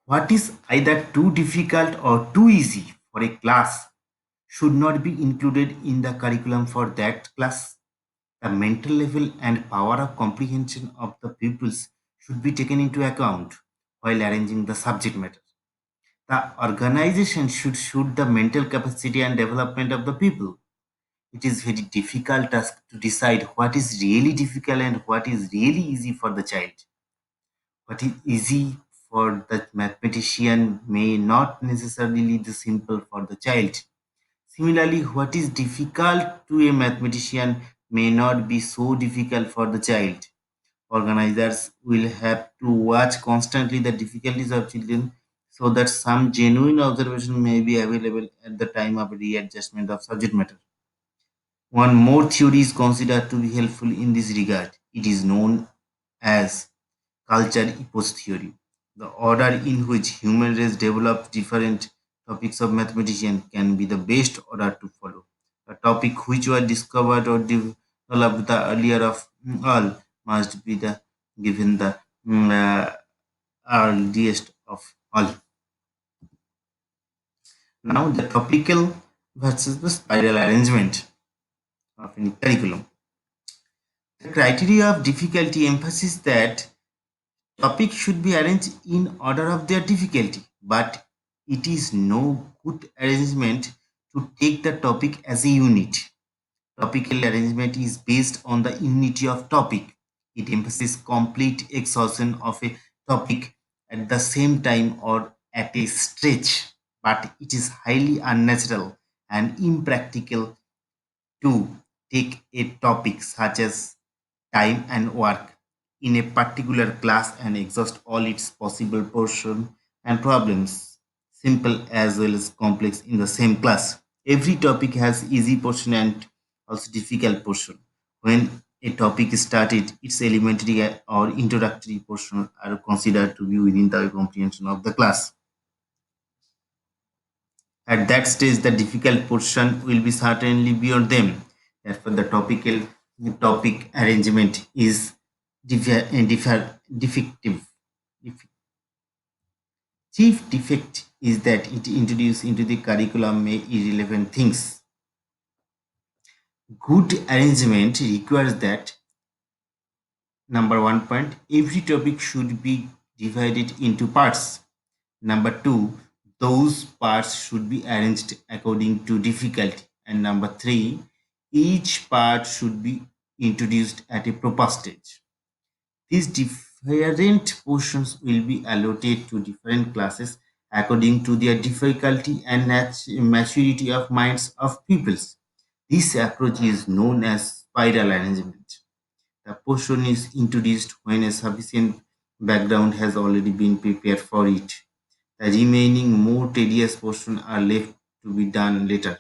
What is either too difficult or too easy for a class should not be included in the curriculum for that class. The mental level and power of comprehension of the pupils should be taken into account while arranging the subject matter. The organization should suit the mental capacity and development of the people. It is very difficult task to decide what is really difficult and what is really easy for the child. What is easy for the mathematician may not necessarily be simple for the child. Similarly, what is difficult to a mathematician may not be so difficult for the child. Organizers will have to watch constantly the difficulties of children so that some genuine observation may be available at the time of readjustment of subject matter. One more theory is considered to be helpful in this regard. It is known as culture epos theory. The order in which human race develops different topics of mathematician can be the best order to follow. A topic which were discovered or developed the earlier of all must be the given the earliest of all. Now the topical versus the spiral arrangement of any curriculum. The criteria of difficulty emphasizes that topics should be arranged in order of their difficulty, but it is no good arrangement to take the topic as a unit. Topical arrangement is based on the unity of topic. It emphasizes complete exhaustion of a topic at the same time or at a stretch, but it is highly unnatural and impractical to take a topic such as time and work in a particular class and exhaust all its possible portion and problems, simple as well as complex in the same class. Every topic has easy portion and also difficult portion. When a topic is started, its elementary or introductory portion are considered to be within the comprehension of the class. At that stage, the difficult portion will be certainly beyond them. Therefore, the topic arrangement is defective. Chief defect is that it introduces into the curriculum may irrelevant things. Good arrangement requires that number one point, every topic should be divided into parts. Number two, those parts should be arranged according to difficulty. And number three, each part should be introduced at a proper stage. These different portions will be allotted to different classes according to their difficulty and maturity of minds of pupils. This approach is known as spiral arrangement. The portion is introduced when a sufficient background has already been prepared for it. The remaining more tedious portions are left to be done later.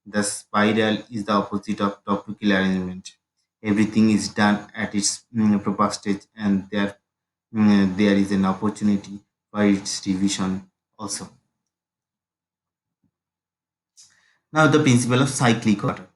The spiral is the opposite of topical arrangement. Everything is done at its proper stage, and there is an opportunity for its revision also. Now, the principle of cyclic order.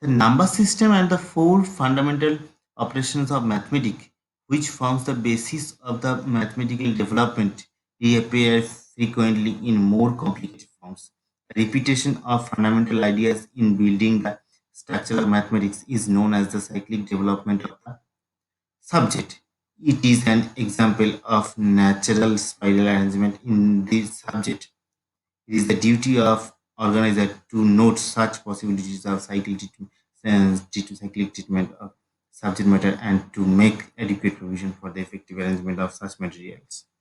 The number system and the four fundamental operations of mathematics, which forms the basis of the mathematical development, reappear frequently in more complicated forms. The repetition of fundamental ideas in building the structure of mathematics is known as the cyclic development of the subject. It is an example of natural spiral arrangement in this subject. It is the duty of organizer to note such possibilities of cyclic treatment of subject matter and to make adequate provision for the effective arrangement of such materials.